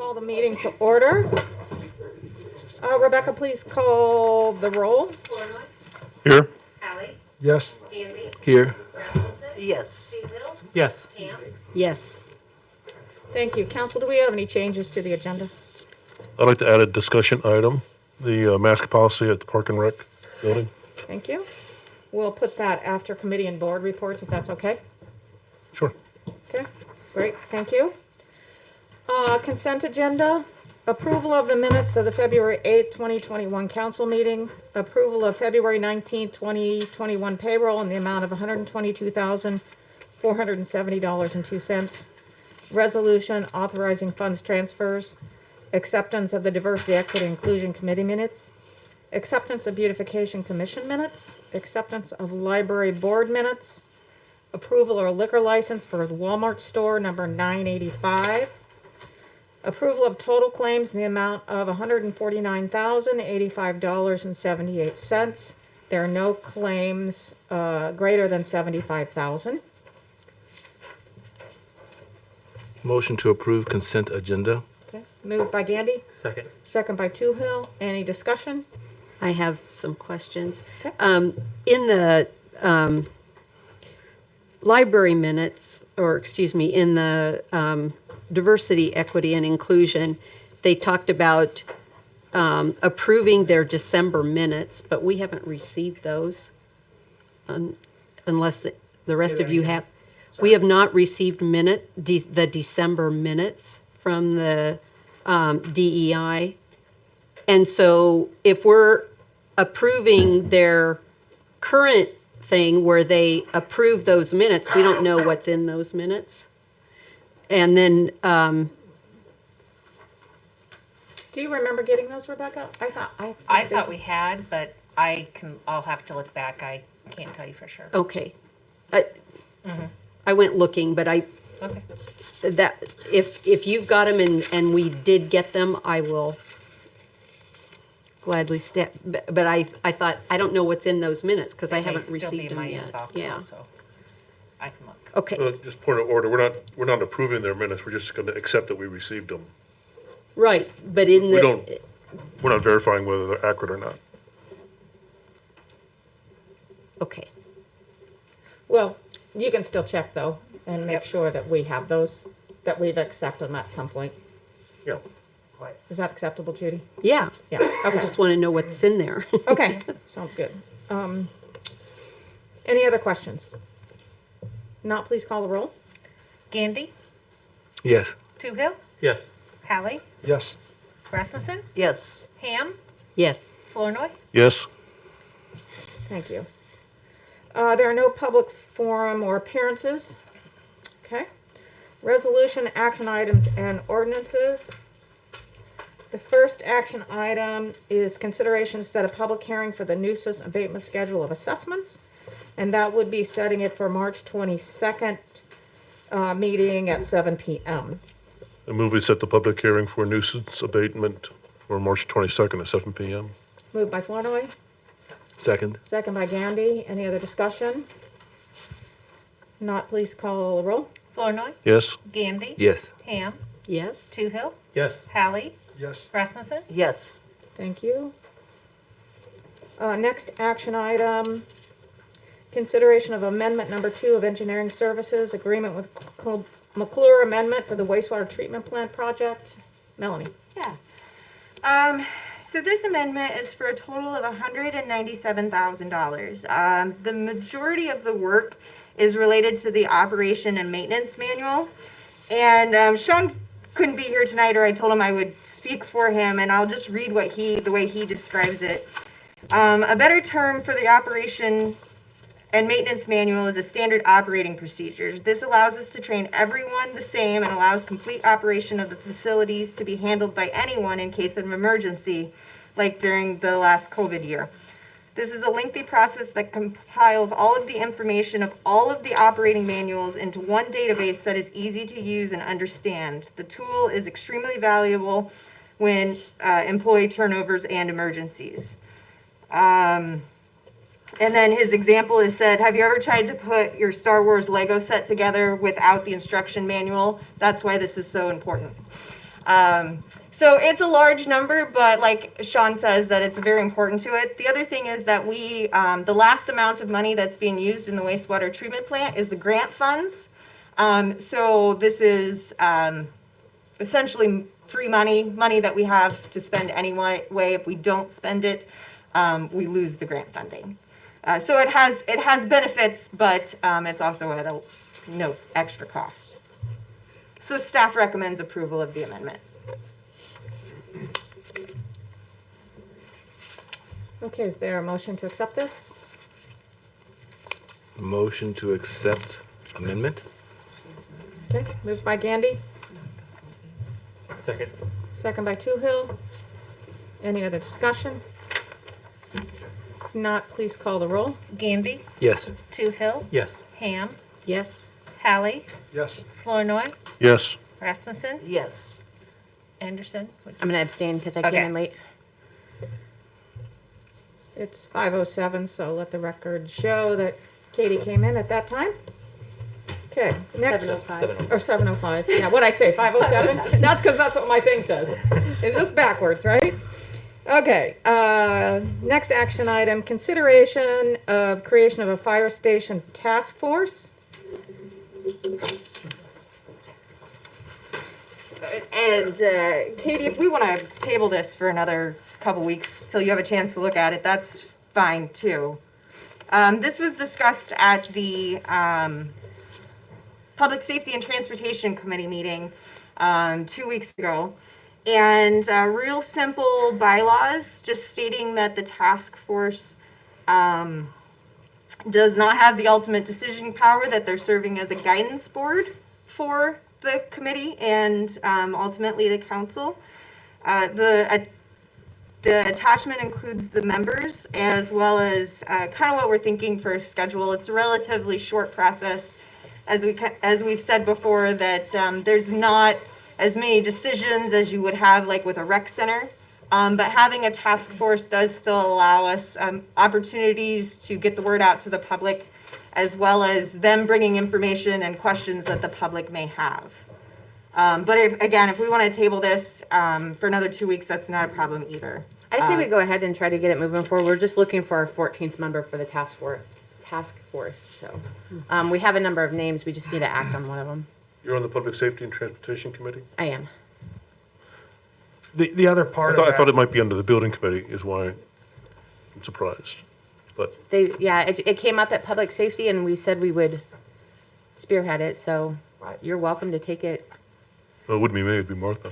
call the meeting to order. Rebecca, please call the roll. Flournoy. Here. Hallie. Yes. Gandy. Here. Rasmussen. Yes. Teal. Yes. Ham. Yes. Thank you. Council, do we have any changes to the agenda? I'd like to add a discussion item, the mask policy at the Park and Rec building. Thank you. We'll put that after committee and board reports, if that's okay. Sure. Okay, great, thank you. Consent agenda, approval of the minutes of the February 8th, 2021 council meeting, approval of February 19th, 2021 payroll in the amount of $122,470.02, resolution authorizing funds transfers, acceptance of the Diversity, Equity, Inclusion Committee minutes, acceptance of Beautification Commission minutes, acceptance of Library Board minutes, approval of a liquor license for the Walmart store number 985, approval of total claims in the amount of $149,085.78. There are no claims greater than $75,000. Motion to approve consent agenda. Okay, moved by Gandy, Second. second by Toohill. Any discussion? I have some questions. Okay. In the library minutes, or excuse me, in the diversity, equity, and inclusion, they talked about approving their December minutes, but we haven't received those unless the rest of you have. We have not received the December minutes from the DEI. And so if we're approving their current thing where they approve those minutes, we don't know what's in those minutes. And then, Do you remember getting those, Rebecca? I thought we had, but I'll have to look back. I can't tell you for sure. okay. I went looking, but Okay. that, if you've got them and we did get them, I will gladly step, but I thought, I don't know what's in those minutes, because I It may haven't still received be in them my yet. inbox Yeah, also. I can look. okay, Just point of order, we're not approving their minutes, we're just gonna accept that we received them. right, but in We the, don't, we're not verifying whether they're accurate or not. okay, Well, you can still check though, and make Yep. sure that we have those, that we've accepted them at some point. Yeah. Is that acceptable, Judy? yeah, Yeah, I okay. just want to know what's in there. Okay, sounds good. Any other questions? Not, please call the roll. Gandy. Yes. Toohill. Yes. Hallie. Yes. Rasmussen. Yes. Ham. Yes, Flournoy. Yes. Thank you. There are no public forum or appearances. Okay. Resolution, action items, and ordinances. The first action item is consideration to set a public hearing for the nuisance abatement schedule of assessments. And that would be setting it for March 22nd, meeting at 7 p.m. I move we set the public hearing for nuisance abatement for March 22nd at 7 p.m. Moved by Flournoy, Second. second by Gandy. Any other discussion? Not, please call the roll. Flournoy. Yes. Gandy. Yes. Ham. yes, Toohill. Yes. Hallie. Yes. Rasmussen. yes, Thank you. Next action item, consideration of amendment number 2 of engineering services, agreement with McClure Amendment for the wastewater treatment plant project. Melanie. Yeah. So this amendment is for a total of $197,000. The majority of the work is related to the operation and maintenance manual. And Sean couldn't be here tonight, or I told him I would speak for him, and I'll just read the way he describes it. A better term for the operation and maintenance manual is a standard operating procedure. This allows us to train everyone the same and allows complete operation of the facilities to be handled by anyone in case of emergency, like during the last COVID year. This is a lengthy process that compiles all of the information of all of the operating manuals into one database that is easy to use and understand. The tool is extremely valuable when employee turnovers and emergencies. And then his example is said, have you ever tried to put your Star Wars Lego set together without the instruction manual? That's why this is so important. So it's a large number, but like Sean says, that it's very important to it. The other thing is that we, the last amount of money that's being used in the wastewater treatment plant is the grant funds. So this is essentially free money that we have to spend anyway. If we don't spend it, we lose the grant funding. So it has benefits, but it's also at no extra cost. So staff recommends approval of the amendment. Okay, is there a motion to accept this? Motion to accept amendment? Okay, moved by Gandy, Second. second by Toohill. Any other discussion? If not, please call the roll. Gandy, Yes. Toohill, Yes. Ham, Yes. Hallie, Yes. Flournoy, Yes. Rasmussen, Yes. Anderson. I'm going to abstain because I Okay. came in late. It's 5:07, so let the record show that Katie came in at that time. Okay, next. 7:05. Or 7:05, yeah, what'd I say, 5:07? That's because that's what my thing says. It's just backwards, right? Okay, next action item, consideration of creation of a fire station task force. And Katie, if we want to table this for another couple weeks till you have a chance to look at it, that's fine too. This was discussed at the Public Safety and Transportation Committee meeting 2 weeks ago. And real simple bylaws, just stating that the task force does not have the ultimate decision power, that they're serving as a guidance board for the committee and ultimately the council. The attachment includes the members as well as kind of what we're thinking for a schedule. It's a relatively short process, as we've said before, that there's not as many decisions as you would have like with a rec center. But having a task force does still allow us opportunities to get the word out to the public, as well as them bringing information and questions that the public may have. But if we want to table this for another 2 weeks, that's not a problem either. I say we go ahead and try to get it moving forward. We're just looking for our 14th member for the task force. So we have a number of names. We just need to act on one of them. You're on the Public Safety and Transportation Committee? I am. The other part I of thought that, it might be under the Building Committee is why I'm surprised. But It came up at public safety and we said we would spearhead it. So you're welcome to take it. well, it wouldn't be me, it'd be Martha.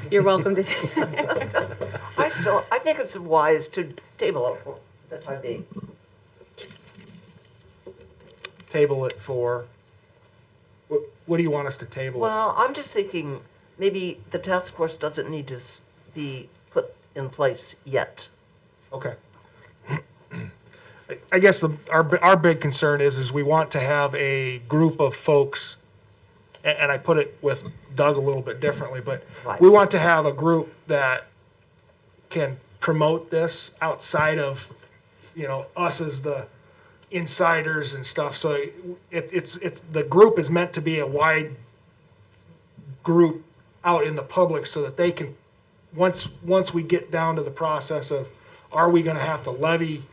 You're welcome to take I think it's wise to table it for the time being. table it for, what do you want us to table it? Well, I'm just thinking maybe the task force doesn't need to be put in place yet. Okay. I guess our big concern is we want to have a group of folks, and I put it with Doug a little bit differently, but Right. we want to have a group that can promote this outside of, us as the insiders and stuff. So it's the group is meant to be a wide group out in the public so that they can, once we get down to the process of, are we going to have to levy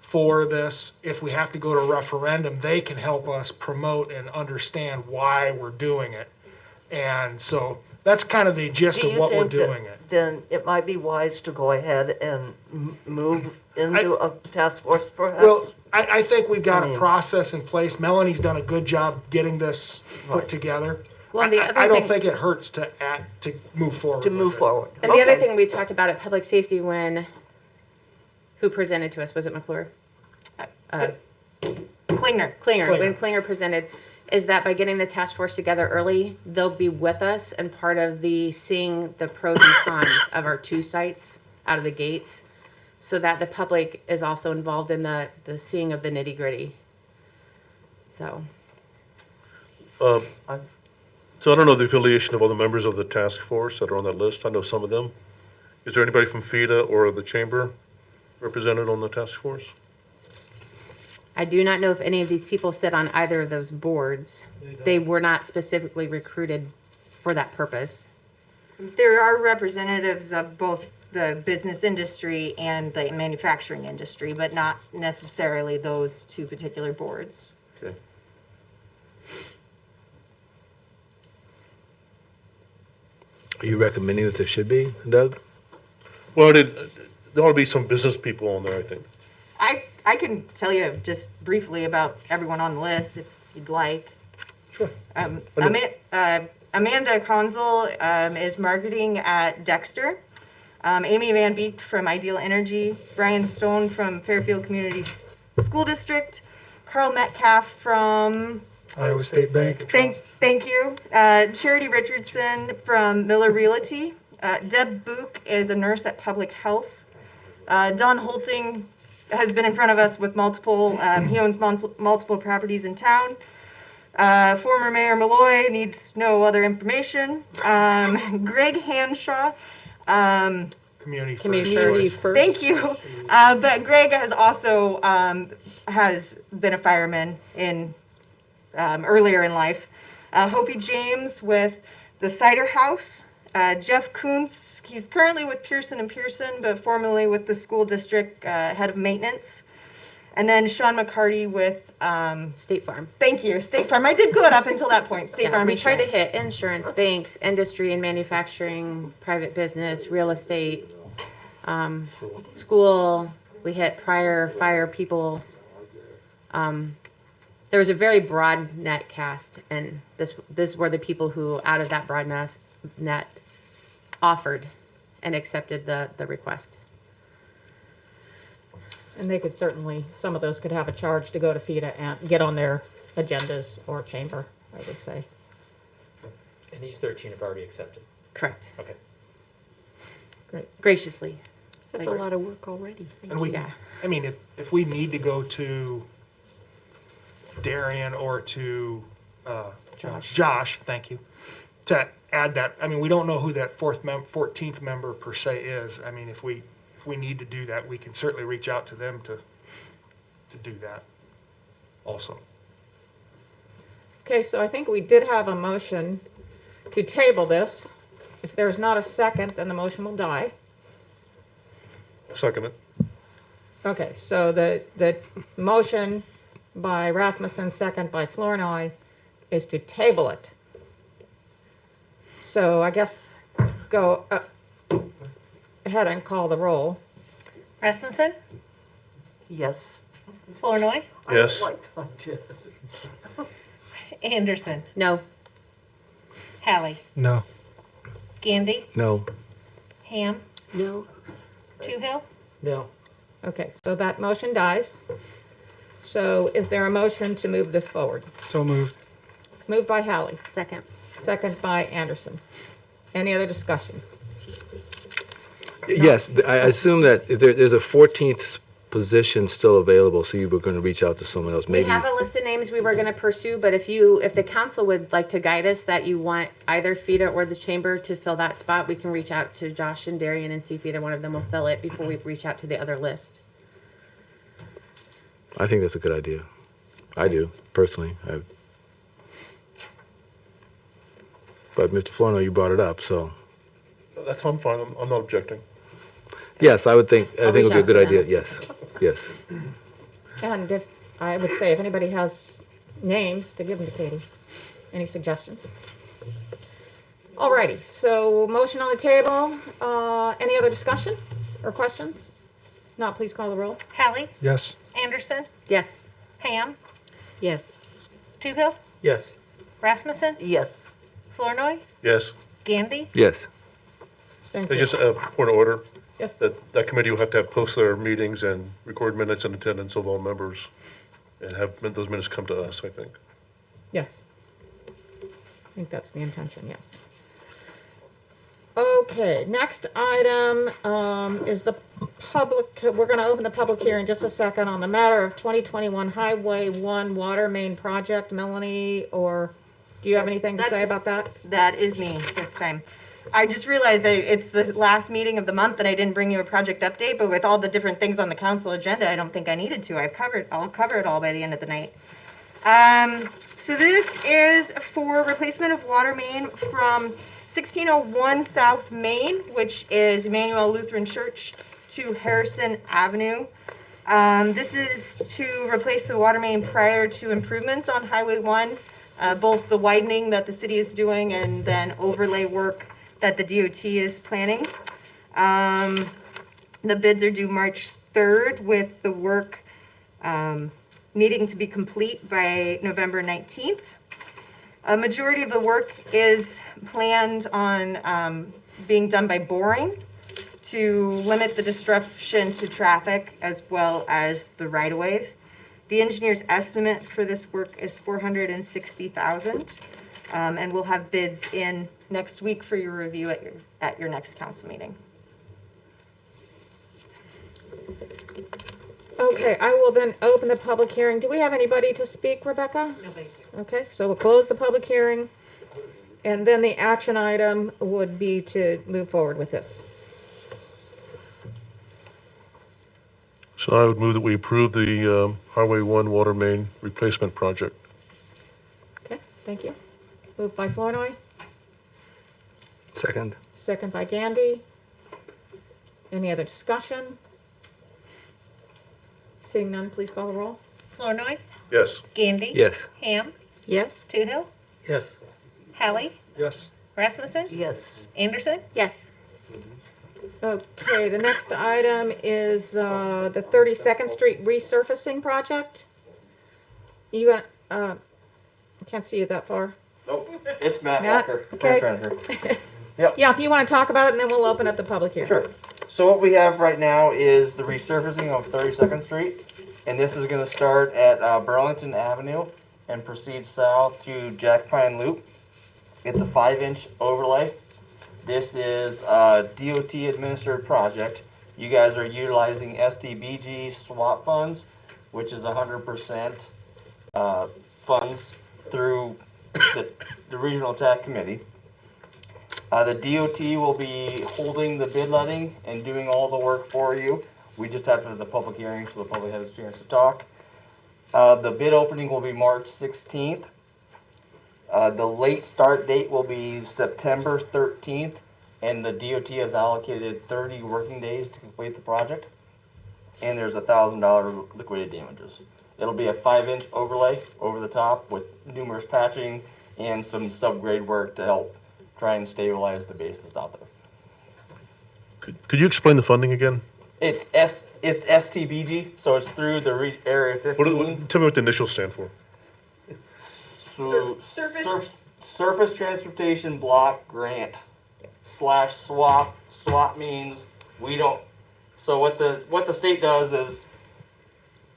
for this? If we have to go to a referendum, they can help us promote and understand why we're doing it. And so that's kind of the gist Do of you what we're think that doing it. then it might be wise to go ahead and move into a task force perhaps? Well, I think we've got I a mean- process in place. Melanie's done a good job getting this put Right. together. Well, the other I don't thing- think it hurts to move forward. To with move it. forward. And the other Okay. thing we talked about at public safety who presented to us, was it McClure? Klinger. Klinger, when Klinger presented, is that by getting the task force together early, they'll be with us and part of seeing the pros and cons of our 2 sites out of the gates, so that the public is also involved in the seeing of the nitty gritty. So, So I don't know the affiliation of all the members of the task force that are on that list. I know some of them. Is there anybody from FIDA or the chamber represented on the task force? I do not know if any of these people sit on either of those boards. They were not specifically recruited for that purpose. There are representatives of both the business industry and the manufacturing industry, but not necessarily those two particular boards. Okay. Are you recommending that there should be, Doug? Well, there ought to be some business people on there, I think. I can tell you just briefly about everyone on the list if you'd like. Sure. Amanda Consul is marketing at Dexter. Amy Van Beek from Ideal Energy. Brian Stone from Fairfield Community School District. Carl Metcalf from Iowa State Bank. Thank you. Charity Richardson from Miller Realty. Deb Book is a nurse at Public Health. Don Holting has been in front of us with multiple, he owns multiple properties in town. Former Mayor Malloy needs no other information. Greg Hanshaw, Community Community First. first. thank you. But Greg has also has been a fireman in earlier in life. Hopi James with the Cider House. Jeff Kuntz, he's currently with Pearson and Pearson, but formerly with the school district head of maintenance. And then Sean McCarty with, State Farm. thank you, State Farm. I did good up until that point. State Yeah, Farm we try to Insurance. hit insurance, banks, industry and manufacturing, private business, real estate, school. We hit prior fire people. There was a very broad net cast, and this were the people who, out of that broad net, offered and accepted the request. And they could certainly, some of those could have a charge to go to FIDA and get on their agendas or chamber, I would say. And these 13 have already accepted. Correct. Okay. Great. Graciously. That's a lot of work already. Thank And we, Yeah. I mean, if we need to go to Darian or to Josh, thank you, to add that, I mean, we don't know who that 14th member per se is. I mean, if we need to do that, we can certainly reach out to them to do that also. Okay, so I think we did have a motion to table this. If there's not a second, then the motion will die. Second it. Okay, so the motion by Rasmussen, second by Flournoy, is to table it. So I guess go ahead and call the roll. Rasmussen, Yes. Flournoy, Yes. I did. Anderson, No. Hallie, No. Gandy, No. Ham, No, Toohill, No. Okay, so that motion dies. So is there a motion to move this forward? So moved. Moved by Hallie, Second. second by Anderson. Any other discussion? Yes, I assume that if there's a 14th position still available, so you were going to reach out to someone else, We maybe. have a list of names we were going to pursue, but if the council would like to guide us that you want either FIDA or the chamber to fill that spot, we can reach out to Josh and Darian and see if either one of them will fill it before we reach out to the other list. I think that's a good idea. I do, personally. But Mr. Flournoy, you brought it up, so. That's, I'm fine. I'm not objecting. Yes, I think it would be a reach out good to idea, them. yes, yes. And if, I would say, if anybody has names, to give them to Katie. Any suggestions? Alrighty, so motion on the table. Any other discussion or questions? Not, please call the roll. Hallie, Yes. Anderson, Yes. Ham, yes. Toohill, Yes. Rasmussen, Yes. Flournoy, Yes. Gandy, Yes. Thank It's you. just a point of order. Yes. That committee will have to post their meetings and record minutes and attendance of all members and have those minutes come to us, I think. Yes. I think that's the intention, yes. Okay, next item is the public, we're going to open the public hearing in just a second on the matter of 2021 Highway 1 Water Main Project. Melanie, or do you have anything to say about that? That is me this time. I just realized it's the last meeting of the month and I didn't bring you a project update, but with all the different things on the council agenda, I don't think I needed to. I'll cover it all by the end of the night. So this is for replacement of water main from 1601 South Main, which is Emmanuel Lutheran Church, to Harrison Avenue. This is to replace the water main prior to improvements on Highway 1, both the widening that the city is doing and then overlay work that the DOT is planning. The bids are due March 3rd, with the work needing to be complete by November 19th. A majority of the work is planned on being done by boring to limit the disruption to traffic as well as the right-of-ways. The engineer's estimate for this work is $460,000, and we'll have bids in next week for your review at your next council meeting. Okay, I will then open the public hearing. Do we have anybody to speak, Rebecca? Nobody's here. Okay, so we'll close the public hearing, and then the action item would be to move forward with this. So I would move that we approve the Highway 1 water main replacement project. Okay, thank you. Moved by Flournoy, Second? second by Gandy. Any other discussion? Seeing none, please call the roll. Flournoy, Yes. Gandy. Yes. Ham, Yes? Toohill, Yes. Hallie, Yes. Rasmussen, Yes. Anderson. Yes. Okay, the next item is the 32nd Street resurfacing project. You got, I can't see you that far. Nope, it's Matt Matt, Walker, okay. Treasurer. Yeah, if you want to talk about it, and then we'll open up the public hearing. Sure. So what we have right now is the resurfacing of 32nd Street, and this is gonna start at Burlington Avenue and proceed south to Jack Pine Loop. It's a 5-inch overlay. This is a DOT administered project. You guys are utilizing SDBG swap funds, which is 100% funds through the Regional TAC Committee. The DOT will be holding the bid letting and doing all the work for you. We just have to have the public hearing so the public has a chance to talk. The bid opening will be March 16th. The late start date will be September 13th, and the DOT has allocated 30 working days to complete the project. And there's $1,000 liquidated damages. It'll be a 5-inch overlay over the top with numerous patching and some subgrade work to help try and stabilize the base that's out there. Could you explain the funding again? It's STBG, so it's through the Area 15. Tell me what the initials stand for. So Surface Transportation Block Grant / swap. Swap means we don't. So what the state does is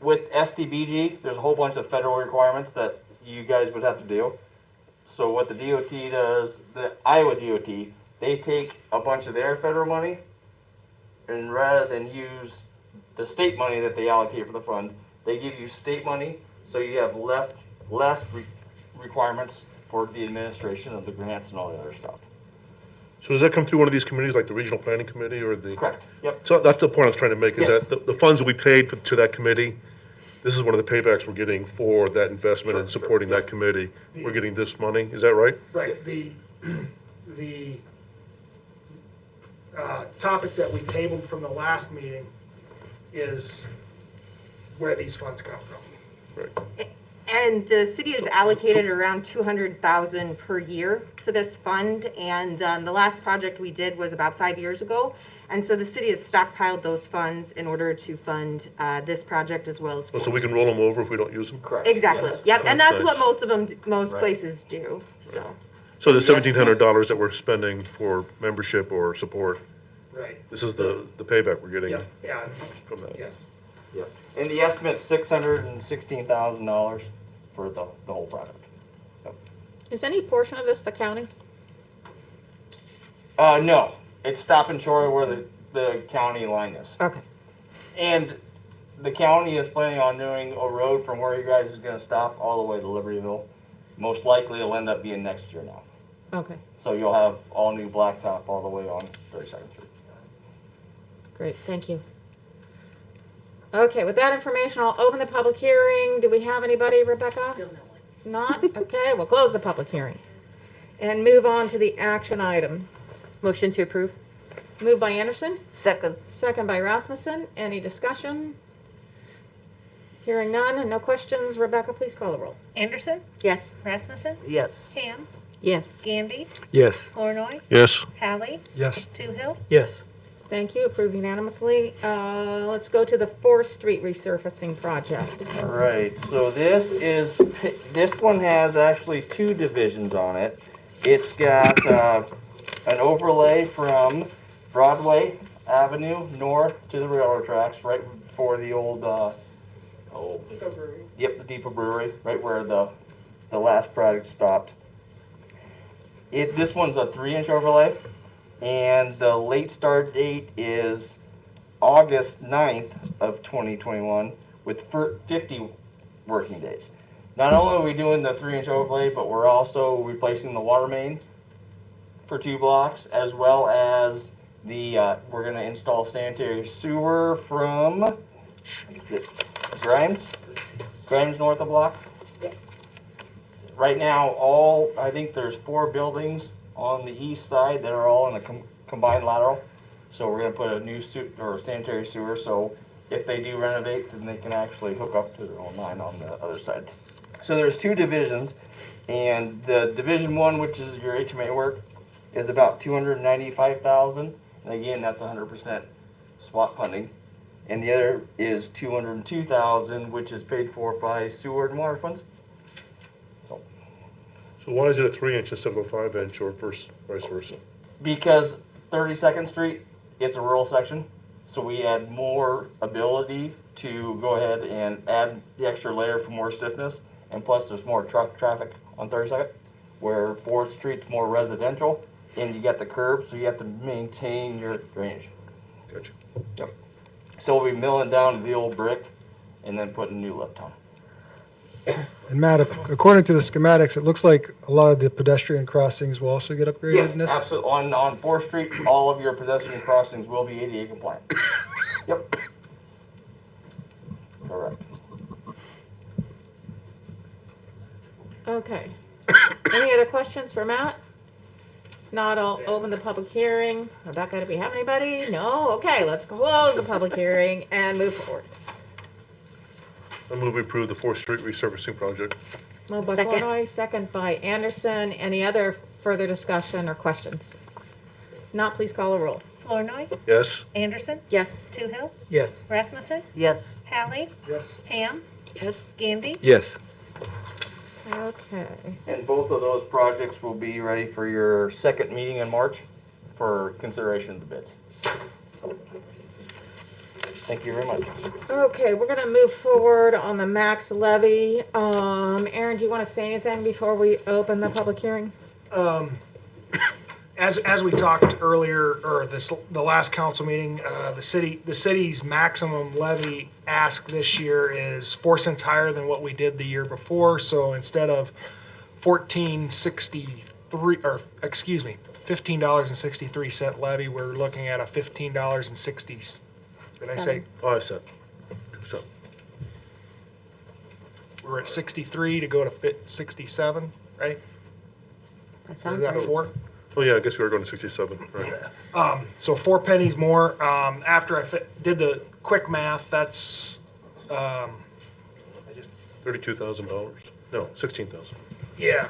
with STBG, there's a whole bunch of federal requirements that you guys would have to do. So what the DOT does, the Iowa DOT, they take a bunch of their federal money, and rather than use the state money that they allocate for the fund, they give you state money, so you have less requirements for the administration of the grants and all the other stuff. So does that come through one of these committees, like the Regional Planning Committee or the? Correct. Yep. So that's the point I was trying to make, is Yes. that the funds that we paid to that committee, this is one of the paybacks we're getting for that investment and supporting that committee. We're getting this money, is that right? Right, the topic that we tabled from the last meeting is where these funds come from. Right. And the city has allocated around $200,000 per year for this fund, and the last project we did was about 5 years ago. And so the city has stockpiled those funds in order to fund this project as well as. Oh, so we can roll them over if we don't use them? Correct. Exactly, Yes. yep, and that's That's what nice. most Right. places do, so. So the Yes. $1,700 that we're spending for membership or support, Right. this is the payback we're getting Yeah, yeah, from that? yeah. Yep. And the estimate's $616,000 for the whole project. Is any portion of this the county? No, it's Stop and Shore where the county line is. Okay, And the county is planning on doing a road from where you guys is gonna stop all the way to Libertyville. Most likely it'll end up being next year now. okay, So you'll have all new blacktop all the way on 32nd Street. great, thank you. Okay, with that information, I'll open the public hearing. Do we have anybody, Rebecca? Still no one. Not? Okay, we'll close the public hearing. And move on to the action item. Motion to approve? Moved by Anderson, Second, second by Rasmussen. Any discussion? Hearing none and no questions. Rebecca, please call the roll. Anderson, Yes. Rasmussen, yes. Ham, Yes. Gandy, Yes. Flournoy, Yes. Hallie, Yes. Toohill, Yes. Thank you. Approved unanimously. Let's go to the 4th Street resurfacing project. All right, so this one has actually two divisions on it. It's got an overlay from Broadway Avenue north to the railroad tracks, right before the old, the Depot Brewery, right where the last project stopped. This one's a 3-inch overlay, and the late start date is August 9th of 2021 with 50 working days. Not only are we doing the 3-inch overlay, but we're also replacing the water main for 2 blocks, as well as we're gonna install sanitary sewer from Grimes north of block. Yes. Right now, I think there's 4 buildings on the east side that are all in a combined lateral. So we're gonna put a new sanitary sewer, so if they do renovate, then they can actually hook up to their own line on the other side. So there's 2 divisions, and the Division 1, which is your HMA work, is about $295,000, and again, that's 100% SWAT funding. And the other is $202,000, which is paid for by sewer and water funds. So, So why is it a 3-inch instead of a 5-inch or vice versa? because 32nd Street, it's a rural section, so we had more ability to go ahead and add the extra layer for more stiffness, and plus there's more truck traffic on 32nd, where 4th Street's more residential, and you got the curb, so you have to maintain your drainage. Gotcha. Yep. So we'll be milling down to the old brick and then putting new lift on. And Matt, according to the schematics, it looks like a lot of the pedestrian crossings will also get upgraded Yes, in this? absolutely. On 4th Street, all of your pedestrian crossings will be ADA compliant. Yep. Correct. Okay. Any other questions for Matt? Not, I'll open the public hearing. Rebecca, do we have anybody? No? Okay, let's close the public hearing and move forward. I move we approve the 4th Street resurfacing project. Moved by Second. Flournoy, second by Anderson. Any other further discussion or questions? Not, please call a roll. Flournoy, Yes? Anderson, Yes. Toohill, Yes. Rasmussen, Yes. Hallie, Yes. Ham, Yes. Gandy, Yes. Okay. And both of those projects will be ready for your second meeting in March for consideration of the bids. Thank you very much. Okay, we're gonna move forward on the max levy. Aaron, do you want to say anything before we open the public hearing? As we talked earlier, or the last council meeting, the city's maximum levy ask this year is 4 cents higher than what we did the year before. So instead of $15.63 levy, we're looking at a $15.60. Did I say 5 cents. 2 cents. we're at 63 to go to 67, right? That Is sounds that right. 4? Oh, yeah, I guess we were going to 67, right? So 4 pennies more. After I did the quick math, that's, $32,000? No, 16,000. yeah.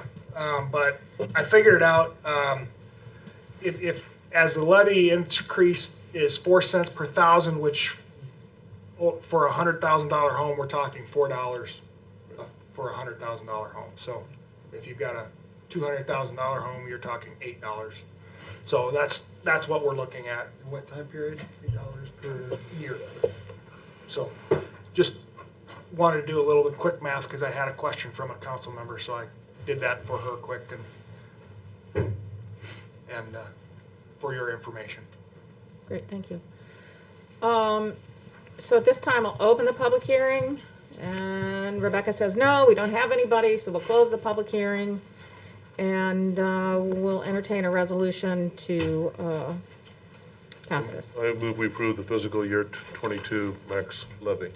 But I figured it out. If as the levy increase is 4 cents per thousand, which for a $100,000 home, we're talking $4 for a $100,000 home. So if you've got a $200,000 home, you're talking $8. So that's what we're looking at. What time period? $8 per year. So just wanted to do a little bit quick math because I had a question from a council member, so I did that for her quick and for your information. Great, thank you. So at this time, I'll open the public hearing, and Rebecca says, no, we don't have anybody, so we'll close the public hearing, and we'll entertain a resolution to pass this. I move we approve the fiscal year 22 max levy.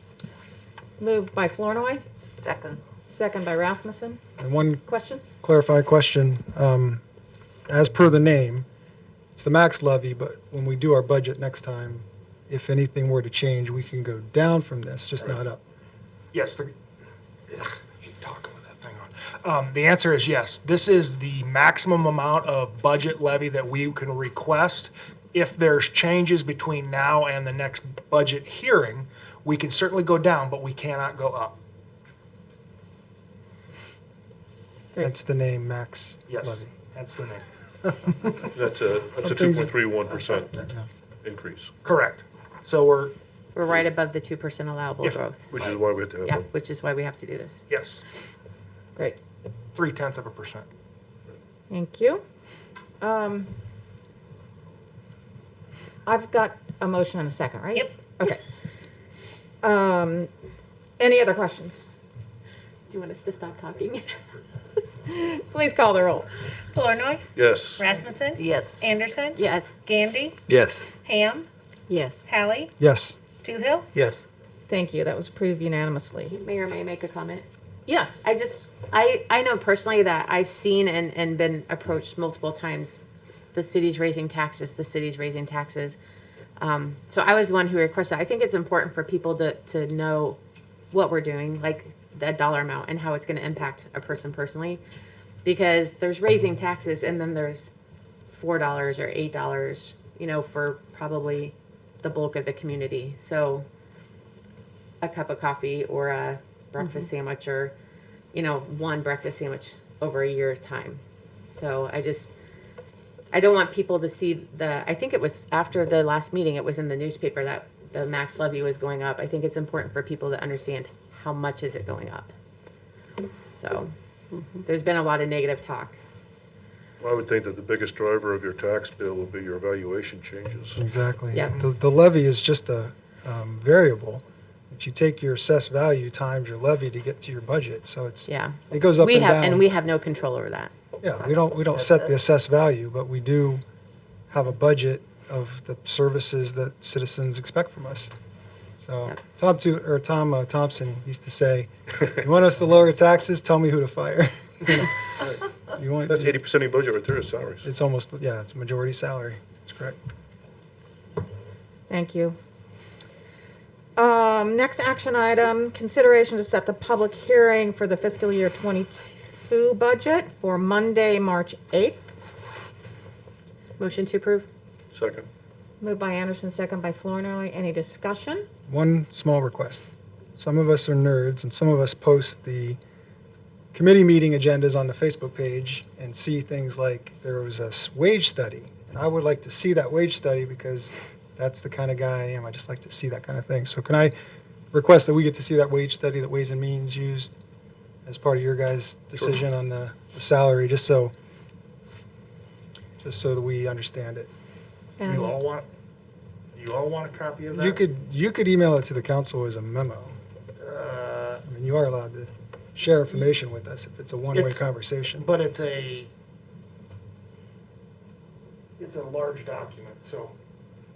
Moved by Flournoy, Second. second by Rasmussen. And one Question? clarified question. as per the name, it's the max levy, but when we do our budget next time, if anything were to change, we can go down from this, just not up. Yes, keep talking with that thing on. The answer is yes. This is the maximum amount of budget levy that we can request. If there's changes between now and the next budget hearing, we can certainly go down, but we cannot go up. That's the name, max Yes, levy. that's the name. That's a Some things- 2.31% increase, Correct. So we're, We're right above the 2% allowable If- growth. which is why we have to have Yeah, a which is why we have to do this. yes, Great, 0.3%. thank you. I've got a motion and a second, right? Yep. Okay. Any other questions? Do you want us to stop talking? Please call the roll. Flournoy, Yes. Rasmussen, Yes. Anderson, Yes. Gandy, Yes. Ham, Yes. Hallie, Yes. Toohill. Yes. Thank you, that was approved unanimously. Mayor, may I make a comment? Yes, I know personally that I've seen and been approached multiple times, the city's raising taxes, the city's raising taxes. So I was the one who requested, I think it's important for people to know what we're doing, like the dollar amount and how it's gonna impact a person personally. Because there's raising taxes and then there's $4 or $8, for probably the bulk of the community. So a cup of coffee or a breakfast sandwich or, one breakfast sandwich over a year's time. So I don't want people to see I think it was after the last meeting, it was in the newspaper that the max levy was going up. I think it's important for people to understand how much is it going up. So there's been a lot of negative talk. I would think that the biggest driver of your tax bill will be your valuation changes. Exactly. Yeah. The levy is just a variable. That you take your assessed value times your levy to get to your budget, so Yeah. it goes up and down. And we have no control over that. Yeah, we don't set the assessed value, but we do have a budget of the services that citizens expect from us. So Yep. Tom Thompson used to say, "You want us to lower taxes? Tell me who to fire." You want That's 80% of your budget right there is salaries. It's almost it's a majority salary. That's correct. thank you. Next action item, consideration to set the public hearing for the fiscal year 22 budget for Monday, March 8th. Motion to approve? Second. Moved by Anderson, second by Flournoy. Any discussion? One small request. Some of us are nerds, and some of us post the committee meeting agendas on the Facebook page and see things like there was a wage study. And I would like to see that wage study because that's the kind of guy I am. I just like to see that kind of thing. So can I request that we get to see that wage study that Ways and Means used as part of your guys' decision on the salary, just so that we understand it? And You all want a copy of that? You could email it to the council as a memo. I mean, you are allowed to share information with us if it's a one-way It's- conversation. But it's a large document, so,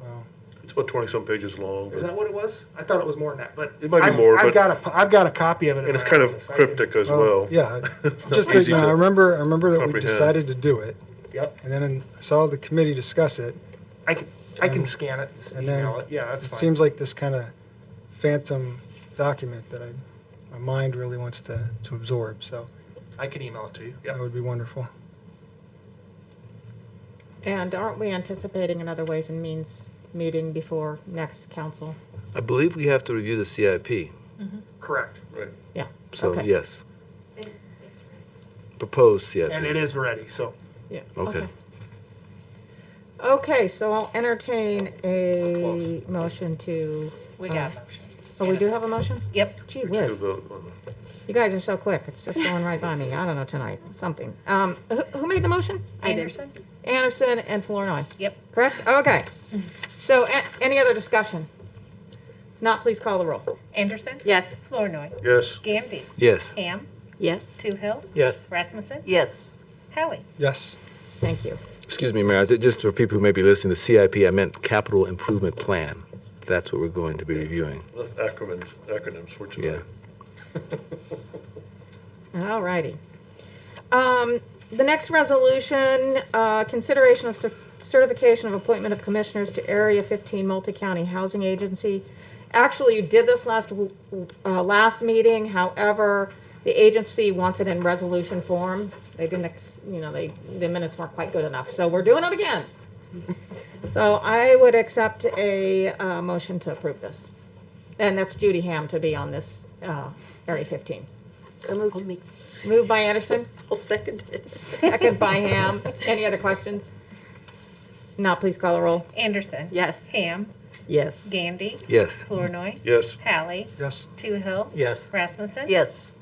Well, It's about 20-some pages long, is but- that what it was? I thought it was more than that, but. It might be I've- more, I've but- I've got a copy of it. in and it's my kind of office. cryptic as well. Yeah, It's not just that, easy to I remember that we comprehend. decided to do it, Yep, and then I saw the committee discuss it. I can scan it, and And then email it, yeah, that's It fine. seems like this kind of phantom document that my mind really wants to absorb, so I can email it to you, that yeah. would be wonderful. And aren't we anticipating another Ways and Means meeting before next council? I believe we have to review the CIP, Correct, Right. Yeah. so Okay. yes. Proposed CIP. and it is ready, so. Yeah. Okay. Okay, so I'll entertain a motion to, We got a motion. oh, we do have a motion? Yep. Gee We should whiz, vote on that. you guys are so quick. It's just going right by me. I don't know tonight, something. Who made the motion? Anderson? Anderson and Flournoy, Yep. correct? Okay. So any other discussion? Not, please call the roll. Anderson? Yes. Flournoy? Yes. Gandy? Yes. Ham? Yes. Toohill? Yes. Rasmussen? Yes. Hallie? Yes. Thank you. Excuse me, Mayor, just for people who may be listening, the CIP, I meant Capital Improvement Plan. That's what we're going to be reviewing. That's acronyms for Yeah. tonight. All righty. The next resolution, consideration of certification of appointment of commissioners to Area 15 Multi-County Housing Agency. Actually, you did this last meeting, however, the agency wants it in resolution form. They didn't, the minutes weren't quite good enough, so we're doing it again. So I would accept a motion to approve this. And that's Judy Ham to be on this Area 15. So I'll make, moved by Anderson, I'll second it. second by Ham. Any other questions? Not, please call the roll. Anderson. Yes. Ham. Yes. Gandy. Yes. Flournoy. Yes. Hallie. Yes. Toohill. Yes. Rasmussen. Yes.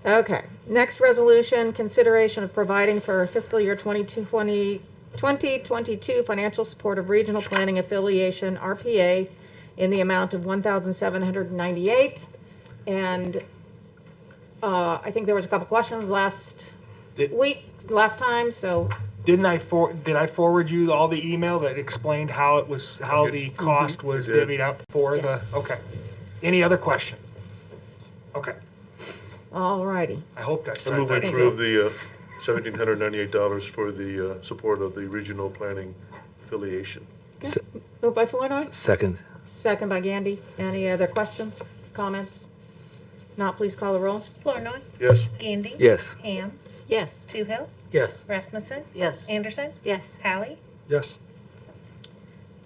Okay, next resolution, consideration of providing for fiscal year 2022 financial support of regional planning affiliation, RPA, in the amount of $1,798. And I think there was a couple questions last time, so Did I forward you all the email that explained how the cost was You did. divvied up for the, okay. Any other question? Okay, all righty. I hope I I said move we that. approve the $1,798 for the support of the regional planning affiliation. Moved by Flournoy, Second. second by Gandy. Any other questions, comments? Not, please call the roll. Flournoy. Yes. Gandy. Yes. Ham. Yes. Toohill. Yes. Rasmussen. Yes. Anderson. Yes. Hallie. Yes.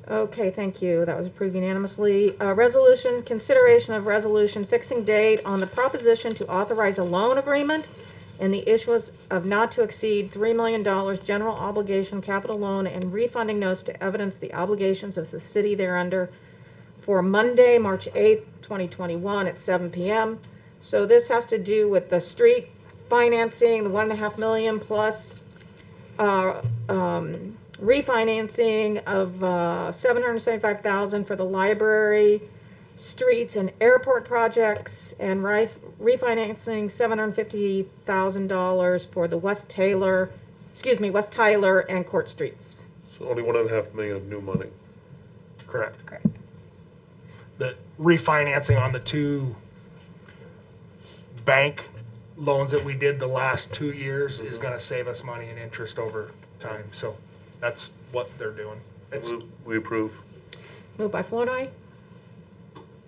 Okay, thank you. That was approved unanimously. Resolution, consideration of resolution fixing date on the proposition to authorize a loan agreement and the issuance of not to exceed $3 million general obligation capital loan and refunding notes to evidence the obligations of the city thereunder for Monday, March 8th, 2021 at 7 p.m. So this has to do with the street financing, the $1.5 million plus refinancing of $775,000 for the library, streets, and airport projects, and refinancing $750,000 for the West Tyler and Court Streets. So only $1.5 million of new money. Correct. Correct. The refinancing on the two bank loans that we did the last 2 years is gonna save us money and interest over time, so that's what they're doing. It's, We approve. Moved by Flournoy,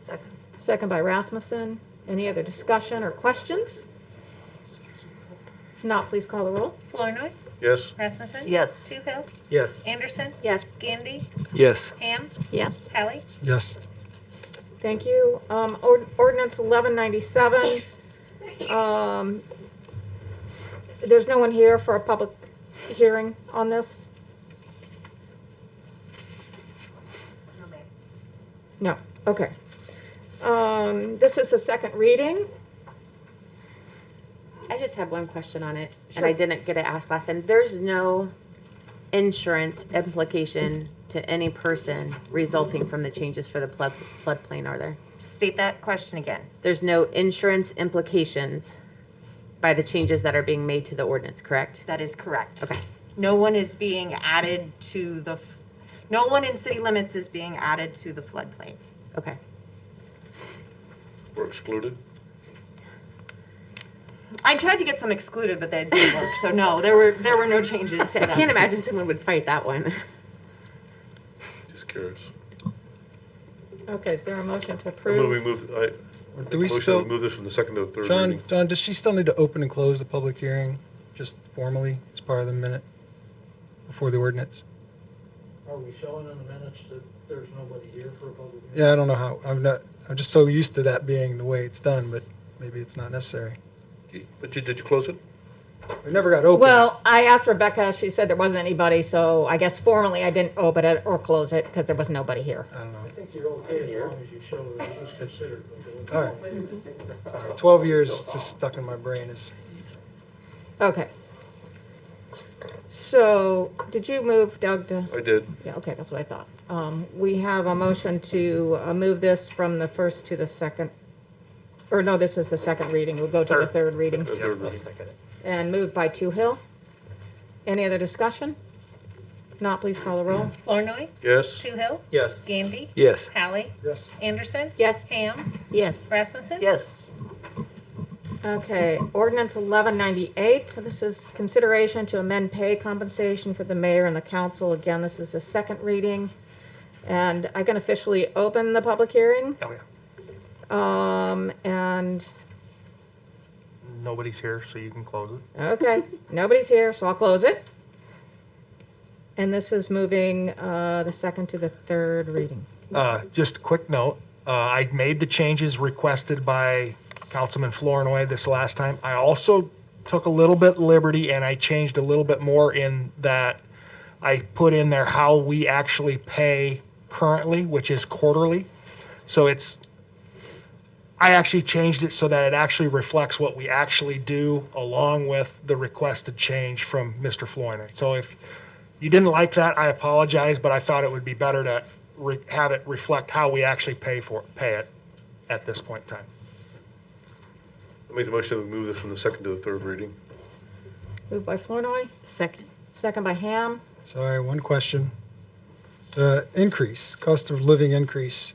Second. second by Rasmussen. Any other discussion or questions? If not, please call the roll. Flournoy. Yes. Rasmussen. Yes. Toohill. Yes. Anderson. Yes. Gandy. Yes. Ham. Yeah. Hallie. Yes. Thank you. Ordinance 1197. There's no one here for a public hearing on this? No, okay. This is the second reading. I just had one question on it, and Sure. I didn't get it asked last time. There's no insurance implication to any person resulting from the changes for the floodplain, are there? State that question again. There's no insurance implications by the changes that are being made to the ordinance, correct? That is correct. Okay. No one is being added to no one in city limits is being added to the floodplain. Okay. We're excluded. I tried to get some excluded, but that didn't work. So no, there were no changes. I can't imagine someone would fight that one. Just curious. Okay, is there a motion to I move we approve? move, Do we motion still, to move this from the second to the third John, reading. does she still need to open and close the public hearing, just formally, as part of the minute, before the ordinance? Are we showing in the minutes that there's nobody here for a public meeting? Yeah, I don't know how, I'm just so used to that being the way it's done, but maybe it's not necessary. But did you close it? It never got open. Well, I asked Rebecca, she said there wasn't anybody, so I guess formally I didn't open it or close it because there was nobody here. I don't know. I think you're okay as long as you show that it was considered. All right. All right, 12 years, it's just stuck in my brain is, Okay. So, did you move, Doug, to? I did. Yeah, okay, that's what I thought. We have a motion to move this from the first to the second, or no, this is the second reading. We'll go to the third reading. The third I'll reading. second it. And moved by Toohill. Any other discussion? If not, please call the roll. Flournoy. Yes. Toohill. Yes. Gandy. Yes. Hallie. yes. Anderson. Yes. Ham. Yes. Rasmussen. Yes. Okay, ordinance 1198. This is consideration to amend pay compensation for the mayor and the council. Again, this is the second reading. And I can officially open the public hearing. Oh, yeah. And, Nobody's here, so you can close it. okay, nobody's here, so I'll close it. And this is moving the second to the third reading. Just a quick note, I made the changes requested by Councilman Flournoy this last time. I also took a little bit liberty and I changed a little bit more in that I put in there how we actually pay currently, which is quarterly. So I actually changed it so that it actually reflects what we actually do along with the requested change from Mr. Flournoy. So if you didn't like that, I apologize, but I thought it would be better to have it reflect how we actually pay it at this point in time. I make the motion that we move this from the second to the third reading. Moved by Flournoy, Second. second by Ham. Sorry, one question. The increase, cost of living increase,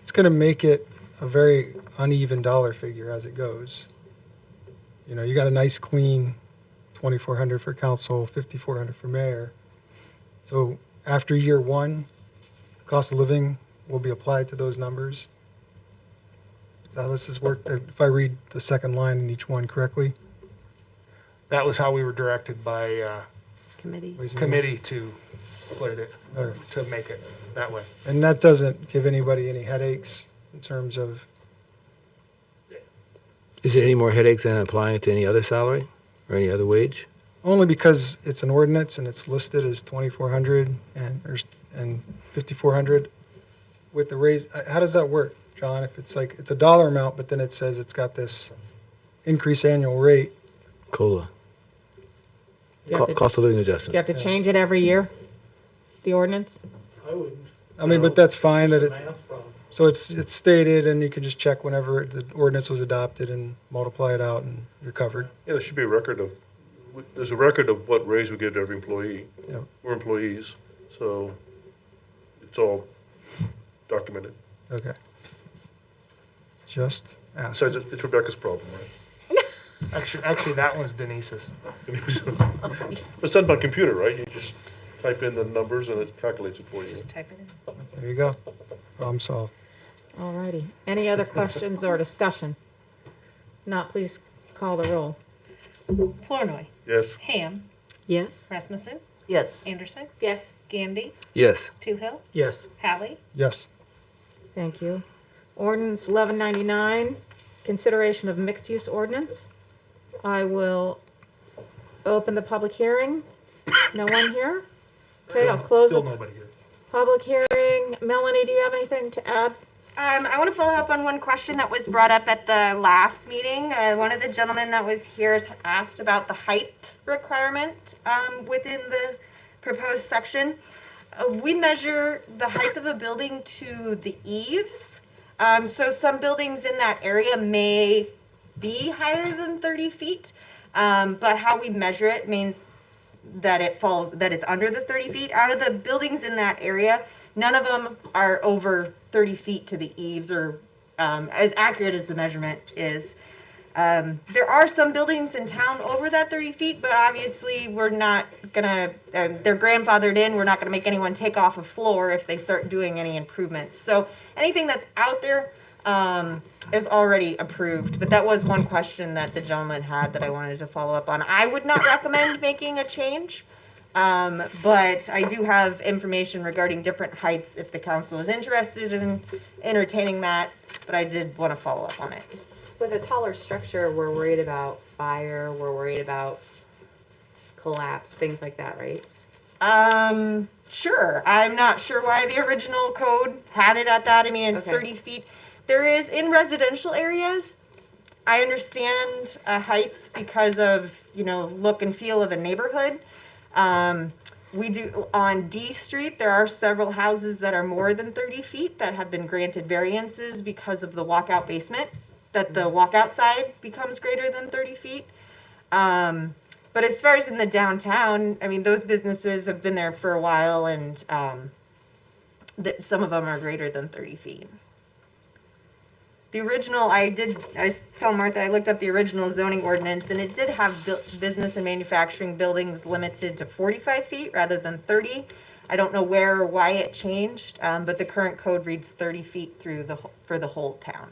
it's going to make it a very uneven dollar figure as it goes. You know, you got a nice clean 2,400 for council, 5,400 for mayor. So after year one, cost of living will be applied to those numbers. Is that how this has worked? If I read the second line in each one correctly? That was how we were directed by Committee. committee to put it, Okay. to make it that way. And that doesn't give anybody any headaches in terms of, Is it any more headaches than applying it to any other salary or any other wage? only because it's an ordinance and it's listed as 2,400 and 5,400 with the raise. How does that work, John? If it's like, it's a dollar amount, but then it says it's got this increased annual rate. COLA. You have to- Cost of living You adjustment. have to change it every year, the ordinance? I wouldn't. I mean, but that's fine that it, Math problem. so it's stated and you can just check whenever the ordinance was adopted and multiply it out and you're covered. Yeah, there should be a record of, there's a record of what raise we give to every employee. Yep. We're employees, so it's all documented. Okay. Just ask. Besides, it's Rebecca's problem, right? Actually, that one's Denise's. It's done by computer, right? You just type in the numbers and it calculates it for you. Type it in. There you go. Problem solved. All righty. Any other questions or discussion? Not, please call the roll. Flournoy. Yes. Ham. Yes? Rasmussen. Yes. Anderson. Yes. Gandy. Yes. Toohill. Yes. Hallie. Yes. Thank you. Ordinance 1199, consideration of mixed-use ordinance. I will open the public hearing. No one here? Okay, I'll close Still the nobody here. public hearing. Melanie, do you have anything to add? I want to follow up on one question that was brought up at the last meeting. One of the gentlemen that was here asked about the height requirement within the proposed section. We measure the height of a building to the eaves. So some buildings in that area may be higher than 30 feet, but how we measure it means that it's under the 30 feet. Out of the buildings in that area, none of them are over 30 feet to the eaves or as accurate as the measurement is. There are some buildings in town over that 30 feet, but obviously we're not gonna, they're grandfathered in. We're not gonna make anyone take off a floor if they start doing any improvements. So anything that's out there is already approved, but that was one question that the gentleman had that I wanted to follow up on. I would not recommend making a change, but I do have information regarding different heights if the council is interested in entertaining that, but I did want to follow up on it. With a taller structure, we're worried about fire, we're worried about collapse, things like that, right? Sure. I'm not sure why the original code had it at that. I mean, it's Okay. 30 feet. There is, in residential areas, I understand height because of, look and feel of a neighborhood. We do, on D Street, there are several houses that are more than 30 feet that have been granted variances because of the walkout basement, that the walkout side becomes greater than 30 feet. But as far as in the downtown, I mean, those businesses have been there for a while and some of them are greater than 30 feet. The original, I was telling Martha, I looked up the original zoning ordinance, and it did have business and manufacturing buildings limited to 45 feet rather than 30. I don't know where or why it changed, but the current code reads 30 feet for the whole town.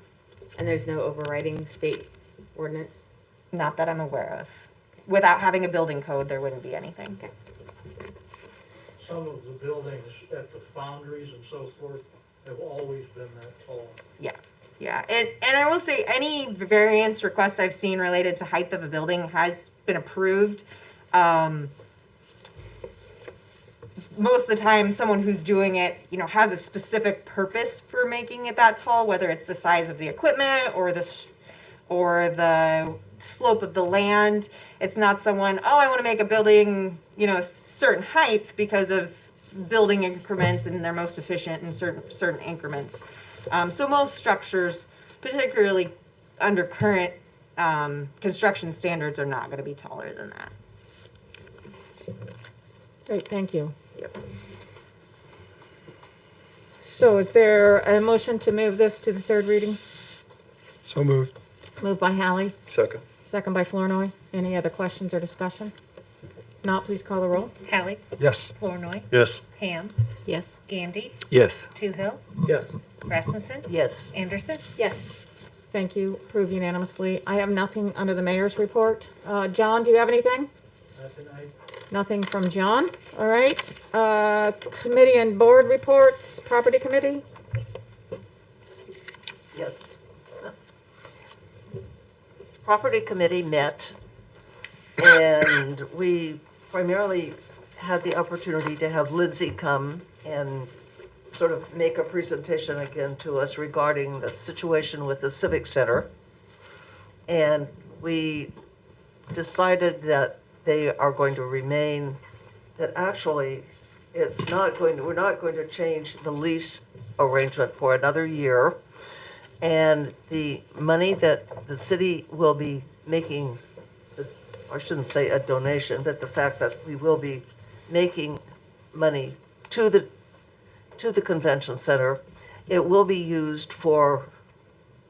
And there's no overriding state ordinance? Not that I'm aware of. Without having a building code, there wouldn't be anything. Some of the buildings at the foundries and so forth have always been that tall. Yeah, yeah, and I will say, any variance request I've seen related to height of a building has been approved. Most of the time, someone who's doing it, has a specific purpose for making it that tall, whether it's the size of the equipment or the slope of the land. It's not someone, I want to make a building, certain heights because of building increments and they're most efficient in certain increments. So most structures, particularly under current construction standards, are not going to be taller than that. Great, thank you. So is there a motion to move this to the third reading? So moved. Moved by Hallie, Second. second by Flournoy. Any other questions or discussion? Not, please call the roll. Hallie, Yes. Flournoy, Yes. Ham, Yes. Gandy, Yes. Toohill, Yes. Rasmussen, Yes. Anderson. Yes. Thank you, approved unanimously. I have nothing under the mayor's report. John, do you have anything? Not tonight. Nothing from John, all right. Committee and board reports, property committee? Yes. Property committee met, and we primarily had the opportunity to have Lindsay come and sort of make a presentation again to us regarding the situation with the Civic Center. And we decided that they are going to remain, that actually we're not going to change the lease arrangement for another year. And the money that the city will be making, I shouldn't say a donation, but the fact that we will be making money to the convention center, it will be used for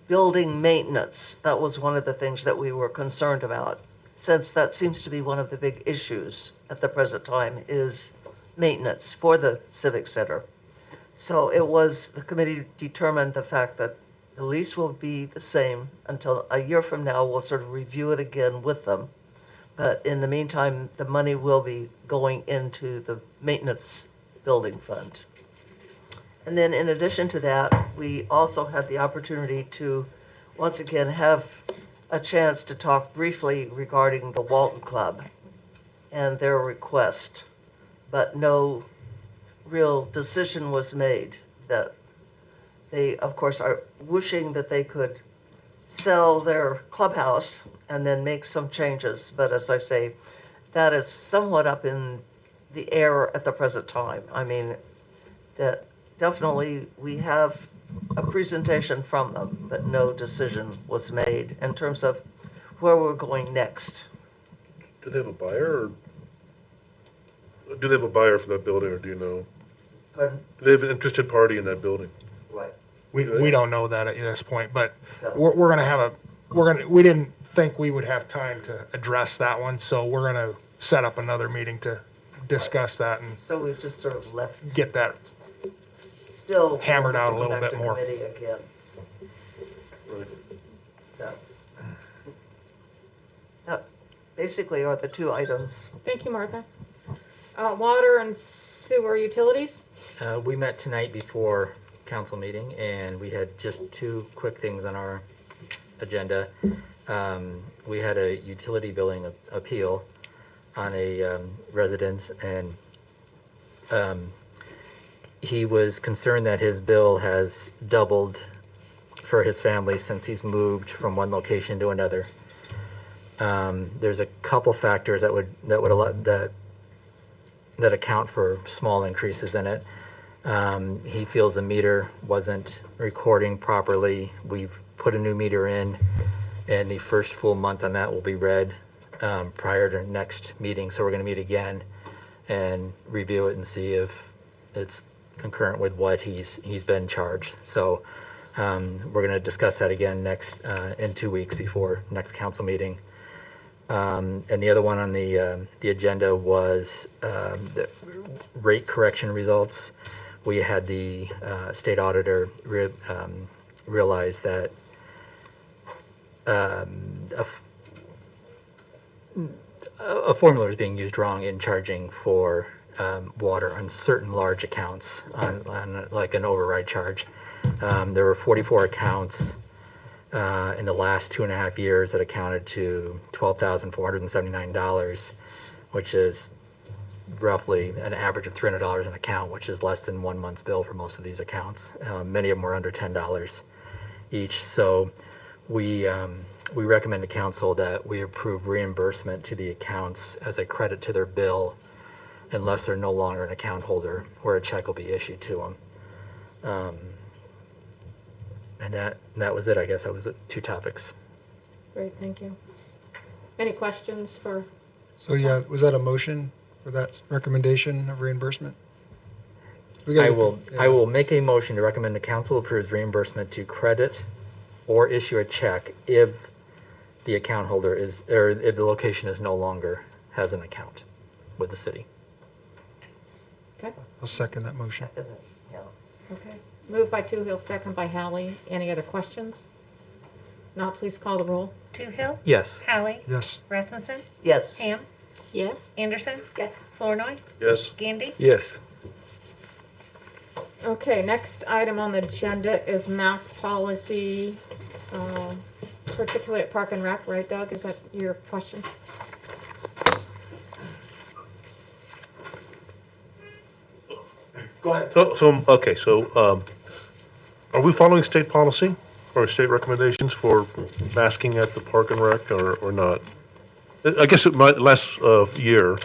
building maintenance. That was one of the things that we were concerned about, since that seems to be one of the big issues at the present time is maintenance for the civic center. So the committee determined the fact that the lease will be the same until a year from now. We'll sort of review it again with them. But in the meantime, the money will be going into the maintenance building fund. And then in addition to that, we also had the opportunity to once again have a chance to talk briefly regarding the Walton Club and their request, but no real decision was made. That they, of course, are wishing that they could sell their clubhouse and then make some changes. But as I say, that is somewhat up in the air at the present time. I mean, that definitely we have a presentation from them, but no decision was made in terms of where we're going next. Do they have a buyer, or do they have a buyer for that building, or do you know? Pardon? Do they have an interested party in that building? Right. We don't know that at this point, but So- we're gonna have we didn't think we would have time to address that one, so we're gonna set up another meeting to discuss that and So we've just sort of left, get that. still. Hammered out a go little back bit to more. committee again. Right. That basically are the two items. Thank you, Martha. Water and sewer utilities? We met tonight before council meeting, and we had just two quick things on our agenda. We had a utility billing appeal on a resident, and he was concerned that his bill has doubled for his family since he's moved from one location to another. There's a couple factors that account for small increases in it. He feels the meter wasn't recording properly. We've put a new meter in, and the first full month on that will be read prior to next meeting. So we're going to meet again and review it and see if it's concurrent with what he's been charged. So We're going to discuss that again in 2 weeks before next council meeting. And the other one on the agenda was the rate correction results. We had the state auditor realize that a formula is being used wrong in charging for water on certain large accounts on like an override charge. There were 44 accounts in the last 2.5 years that accounted to $12,479, which is roughly an average of $300 an account, which is less than 1 month's bill for most of these accounts. Many of them were under $10 each. So we recommend to council that we approve reimbursement to the accounts as a credit to their bill unless they're no longer an account holder, where a check will be issued to them. And that was it, I guess. That was the 2 topics. Great, thank you. Any questions for, So yeah, was that a motion for that recommendation of reimbursement? We I gotta- I will make a motion to recommend the council approves reimbursement to credit or issue a check if the account holder is, or if the location is no longer has an account with the city. okay, I'll second that motion. Yeah. okay. Moved by Toohill, second by Hallie. Any other questions? Not, please call the roll. Toohill, Yes. Hallie, Yes. Rasmussen, Yes. Ham, Yes? Anderson. Yes. Flournoy, Yes. Gandy. Yes. Okay, next item on the agenda is mass policy, particularly at Park and Rec, right, Doug? Is that your question? Go ahead. So, are we following state policy or state recommendations for masking at the Park and Rec or not? I guess last year,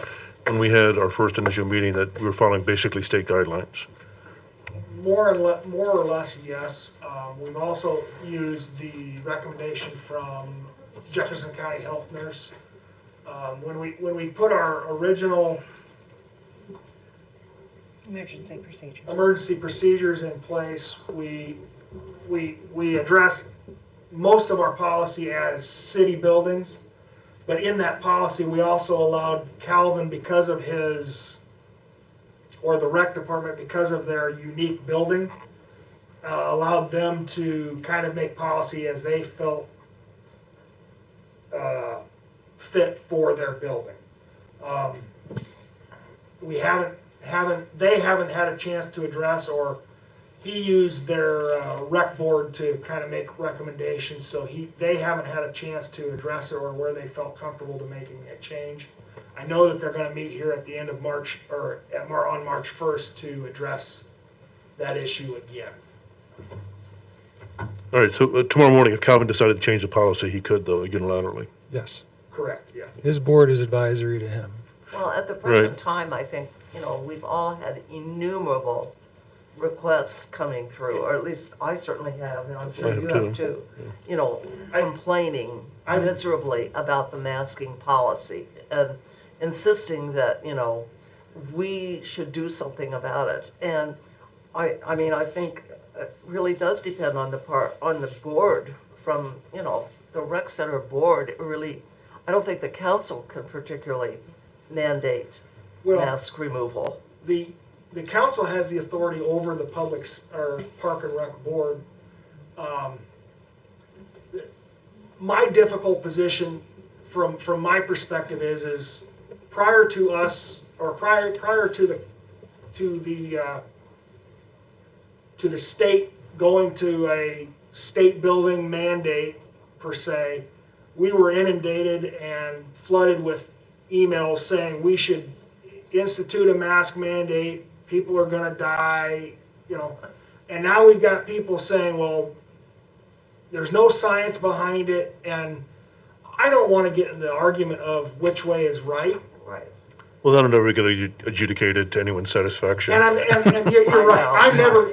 when we had our first initial meeting, that we were following basically state guidelines. More or less, yes. We've also used the recommendation from Jefferson County Health Nurse. When we put our original Emergency procedures. emergency procedures in place, we addressed most of our policy as city buildings. But in that policy, we also allowed Calvin, because of his, or the rec department, because of their unique building, allowed them to kind of make policy as they felt fit for their building. They haven't had a chance to address, or he used their rec board to kind of make recommendations, so they haven't had a chance to address it or where they felt comfortable to making a change. I know that they're going to meet here at the end of March, or on March 1st, to address that issue again. All right, so tomorrow morning, if Calvin decided to change the policy, he could, though, unilaterally. Yes. Correct, yes. His board is advisory to him. Well, at the present Right. time, I think, we've all had innumerable requests coming through, or at least I certainly have, and I'm I sure have you too. have too. Complaining I'm- miserably about the masking policy and insisting that, we should do something about it. And I mean, I think it really does depend on the board from, the rec center board. It really, I don't think the council can particularly mandate Well, mask removal. the council has the authority over the or Park and Rec board. My difficult position from my perspective is prior to us, or prior to the state going to a state building mandate per se, we were inundated and flooded with emails saying we should institute a mask mandate, people are gonna die, and now we've got people saying, well, there's no science behind it, and I don't wanna get in the argument of which way is right. Right. Well, that'll never get adjudicated to anyone's satisfaction. And you're right, I'm never,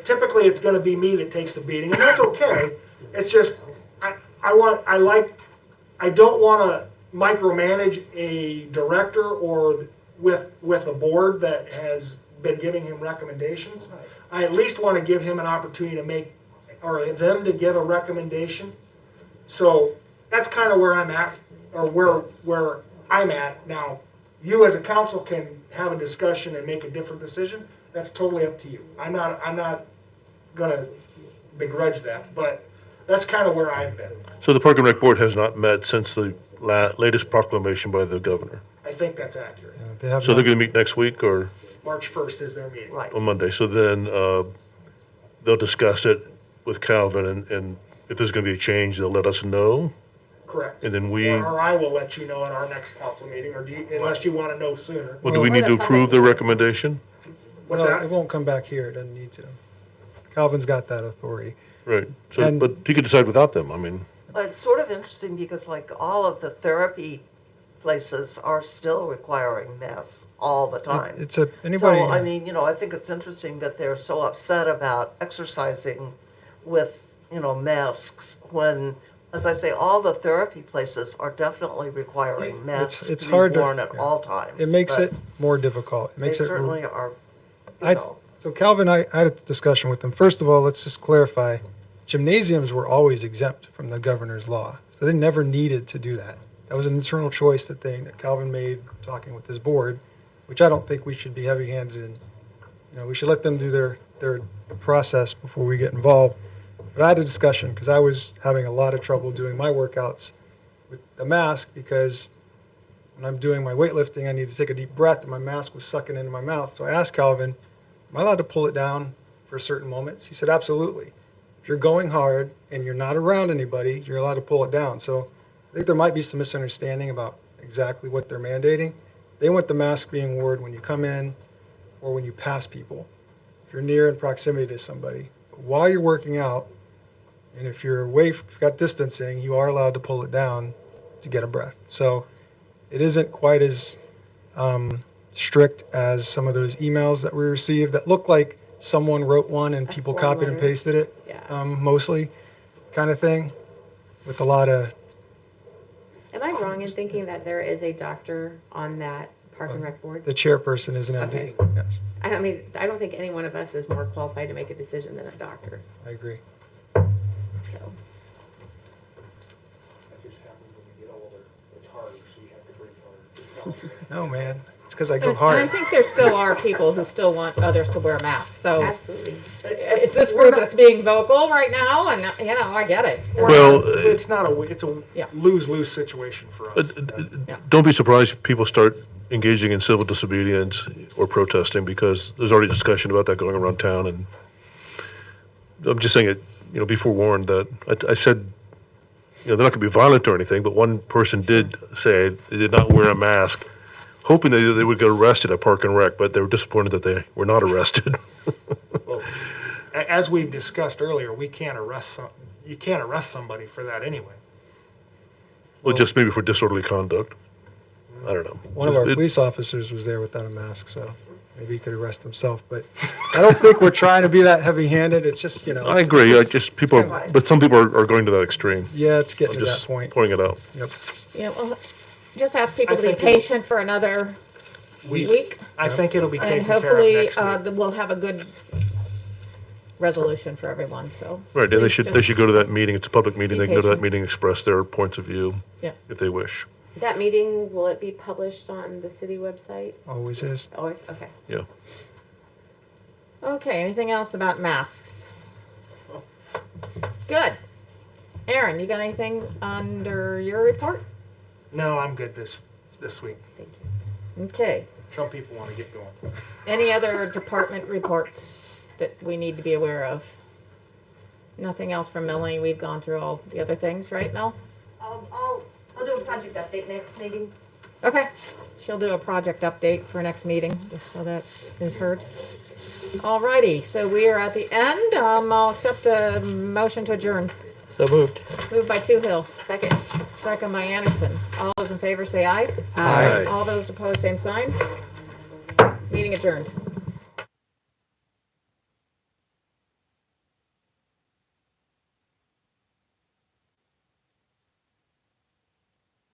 typically it's gonna be me that takes the beating, and that's okay. It's just, I don't wanna micromanage a director or with a board that has been giving him recommendations. I at least wanna give him an opportunity to make or them to give a recommendation. So that's kind of where I'm at, or where I'm at now. You as a council can have a discussion and make a different decision. That's totally up to you. I'm not gonna begrudge that, but that's kind of where I've been. So the Park and Rec Board has not met since the latest proclamation by the governor. I think that's accurate. They have So they're not- going to meet next week or March 1st is their meeting. Right. on Monday? So then they'll discuss it with Calvin, and if there's going to be a change, they'll let us know. Correct. And then we, Or I will let you know at our next council meeting, or do you, unless you want to know sooner. what do we need to approve the recommendation? What's No, that? it won't come back here, it doesn't need to. Calvin's got that authority. Right. So, And- but he could decide without them. I mean, Well, it's sort of interesting because like all of the therapy places are still requiring masks all the time. It's a, anybody. So, I mean, I think it's interesting that they're so upset about exercising with, masks when, as I say, all the therapy places are definitely requiring masks it's to be hard to- worn at yeah. all times. It makes but it more difficult. It They makes it. certainly are, I- know. So Calvin, I had a discussion with him. First of all, let's just clarify, gymnasiums were always exempt from the governor's law. So they never needed to do that. That was an internal choice that Calvin made talking with his board, which I don't think we should be heavy-handed in. We should let them do their process before we get involved. But I had a discussion because I was having a lot of trouble doing my workouts with the mask because when I'm doing my weightlifting, I need to take a deep breath and my mask was sucking into my mouth. So I asked Calvin, am I allowed to pull it down for certain moments? He said, absolutely. If you're going hard and you're not around anybody, you're allowed to pull it down. So I think there might be some misunderstanding about exactly what they're mandating. They want the mask being worn when you come in or when you pass people. If you're near in proximity to somebody. But while you're working out, and if you're away, if you've got distancing, you are allowed to pull it down to get a breath. So it isn't quite as strict as some of those emails that we received that look like someone wrote one and people form copied and letter. pasted it, Yeah. mostly, kind of thing, with a lot of, Am I wrong in thinking that there is a doctor on that Park and Rec board? the chairperson is an MD. Okay. Yes, I don't think any one of us is more qualified to make a decision than a doctor, I agree. so. That just happens when you get older. It's harder, so you have to breathe harder. No, man, it's because I go And I hard. think there still are people who still want others to wear masks, so Absolutely. it's this group that's being vocal right now, and, I get it. well, It's not it's a Yeah. lose-lose situation for us. Yeah. don't be surprised if people start engaging in civil disobedience or protesting because there's already discussion about that going around town. And I'm just saying it, be forewarned that I said, they're not going to be violent or anything, but one person did say they did not wear a mask, hoping that they would get arrested at Park and Rec, but they were disappointed that they were not arrested. Well, as we've discussed earlier, you can't arrest somebody for that anyway. Well, just maybe for disorderly conduct. I don't know. One of our It- police officers was there without a mask, so maybe he could arrest himself. But I don't think we're trying to be that heavy-handed. It's just, I it's- agree. it's- Just people, but some people are going to that extreme. Yeah, it's getting I'm to that just point. pointing it out. Yep. Yeah, well, just ask people I to be think it- patient for another week, I think it'll be and taken care of hopefully, next week. we'll have a good resolution for everyone, so. Right, and they please should, just- they should go to that meeting. It's a public meeting. Be They can go to that patient. meeting, express their points of view Yeah. if they wish. That meeting, will it be published on the city website? Always is. Always, okay. Yeah. Okay, anything else about masks? Good. Aaron, you got anything under your report? No, I'm good this week. Thank you. Okay. Some people want to get going. Any other department reports that we need to be aware of? Nothing else from Melanie? We've gone through all the other things, right, Mel? I'll do a project update next meeting. Okay. She'll do a project update for next meeting, just so that is heard. Alrighty, so we are at the end. I'll accept the motion to adjourn. So moved. Moved by Toohill, Second. second by Anderson. All those in favor say aye. Aye. All those opposed, same sign. Meeting adjourned.